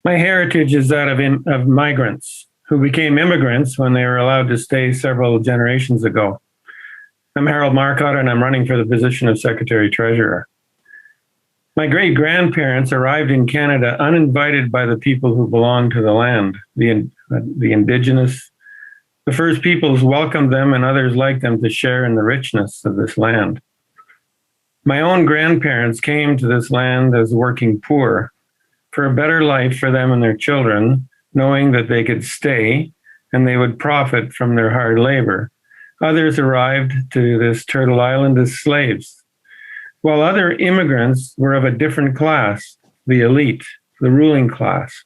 My heritage is that of migrants who became immigrants when they were allowed to stay several generations ago. I'm Harold Marcotte, and I'm running for the position of Secretary Treasurer. My great-grandparents arrived in Canada uninvited by the people who belonged to the land, the Indigenous. The First Peoples welcomed them, and others like them to share in the richness of this land. My own grandparents came to this land as working poor for a better life for them and their children, knowing that they could stay and they would profit from their hard labor. Others arrived to this Turtle Island as slaves, while other immigrants were of a different class, the elite, the ruling class.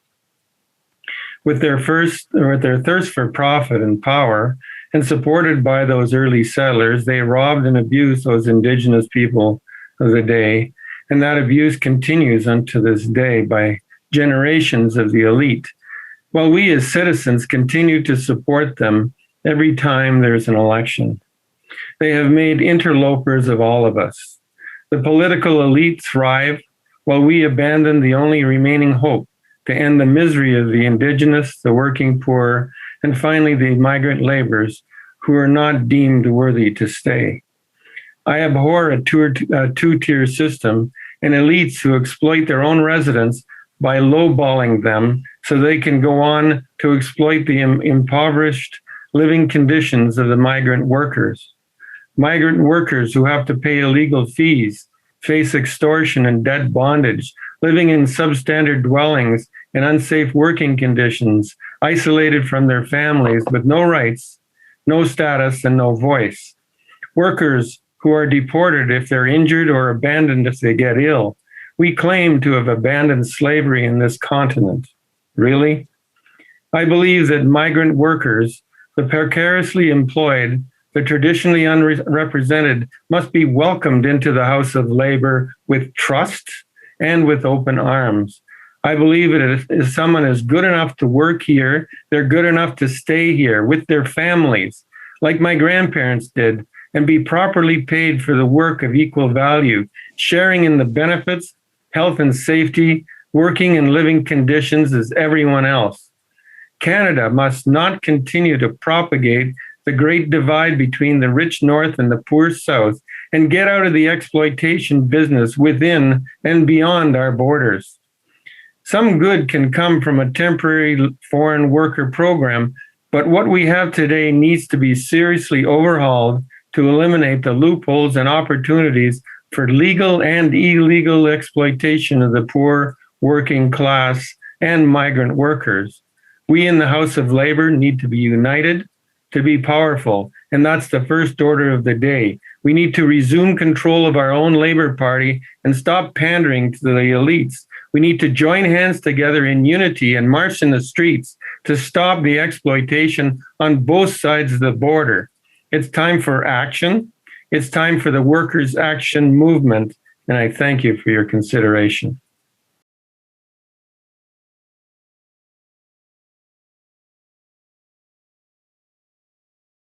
With their thirst for profit and power, and supported by those early settlers, they robbed and abused those Indigenous people of the day, and that abuse continues unto this day by generations of the elite, while we as citizens continue to support them every time there's an election. They have made interlopers of all of us. The political elite thrive while we abandon the only remaining hope to end the misery of the Indigenous, the working poor, and finally the migrant laborers who are not deemed worthy to stay. I abhor a two-tier system and elites who exploit their own residents by lowballing them so they can go on to exploit the impoverished living conditions of the migrant workers. Migrant workers who have to pay illegal fees, face extortion and debt bondage, living in substandard dwellings and unsafe working conditions, isolated from their families with no rights, no status, and no voice. Workers who are deported if they're injured or abandoned if they get ill. We claim to have abandoned slavery in this continent. Really? I believe that migrant workers, the precariously employed, the traditionally unrepresented, must be welcomed into the House of Labor with trust and with open arms. I believe that if someone is good enough to work here, they're good enough to stay here with their families, like my grandparents did, and be properly paid for the work of equal value, sharing in the benefits, health and safety, working and living conditions as everyone else. Canada must not continue to propagate the great divide between the rich North and the poor South, and get out of the exploitation business within and beyond our borders. Some good can come from a temporary foreign worker program, but what we have today needs to be seriously overhauled to eliminate the loopholes and opportunities for legal and illegal exploitation of the poor, working class, and migrant workers. We in the House of Labor need to be united, to be powerful, and that's the first order of the day. We need to resume control of our own Labor Party and stop pandering to the elites. We need to join hands together in unity and march in the streets to stop the exploitation on both sides of the border. It's time for action. It's time for the Workers' Action Movement, and I thank you for your consideration.